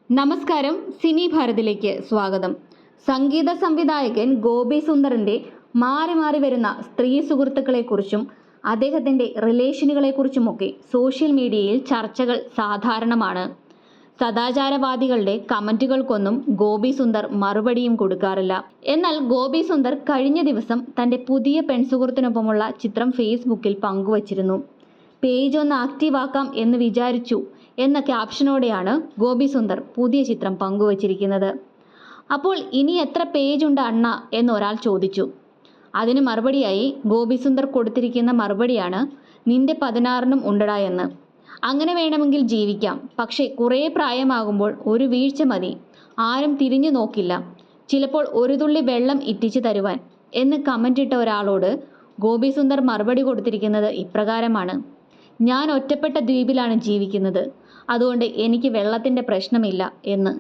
നമസ്കാരം, സിനി ഭാരതിലേക്ക് സ്വാഗതം. സംഗീത സംവിധായകൻ ഗോപി സുന്ദറിന്റെ മാറി മാറി വരുന്ന സ്ത്രീ സുഹൃത്തുക്കളെക്കുറിച്ചും അദ്ദേഹത്തിന്റെ റിലേഷനുകളെക്കുറിച്ചുമൊക്കെ സോഷ്യൽ മീഡിയയിൽ ചർച്ചകൾ സാധാരണമാണ്. സദാചാരവാദികളുടെ കമന്റുകൾക്കൊന്നും ഗോപി സുന്ദർ മറുപടിയും കൊടുക്കാറില്ല. എന്നാൽ ഗോപി സുന്ദർ കഴിഞ്ഞ ദിവസം തന്റെ പുതിയ പെൺസുഹൃത്തിനൊപ്പമുള്ള ചിത്രം ഫേസ്ബുക്കിൽ പങ്കുവച്ചിരുന്നു. പേജ് ഒന്ന് ആക്റ്റീവ് ആക്കാം എന്ന് വിചാരിച്ചു എന്ന ക്യാപ്ഷനോടെയാണ് ഗോപി സുന്ദർ പുതിയ ചിത്രം പങ്കുവച്ചിരിക്കുന്നത്. അപ്പോൾ ഇനി എത്ര പേജ് ഉണ്ട് അണ്ണ എന്ന് ഒരാൾ ചോദിച്ചു. അതിന് മറുപടിയായി ഗോപി സുന്ദർ കൊടുത്തിരിക്കുന്ന മറുപടിയാണ്, നിന്റെ 16നും ഉണ്ടടാ എന്ന്. അങ്ങനെ വേണമെങ്കിൽ ജീവിക്കാം, പക്ഷേ കുറേ പ്രായമാകുമ്പോൾ ഒരു വീഴ്ച മതി, ആരും തിരിഞ്ഞു നോക്കില്ല, ചിലപ്പോൾ ഒരു തുള്ളി വെള്ളം ഇറ്റിച്ചു തരുവാൻ എന്ന് കമന്റ് ഇട്ട ഒരാളോട് ഗോപി സുന്ദർ മറുപടി കൊടുത്തിരിക്കുന്നത് ഇപ്രകാരമാണ്: ഞാൻ ഒറ്റപ്പെട്ട ദ്വീപിലാണ് ജീവിക്കുന്നത്, അതുകൊണ്ട് എനിക്ക് വെള്ളത്തിന്റെ പ്രശ്നമില്ല എന്ന്.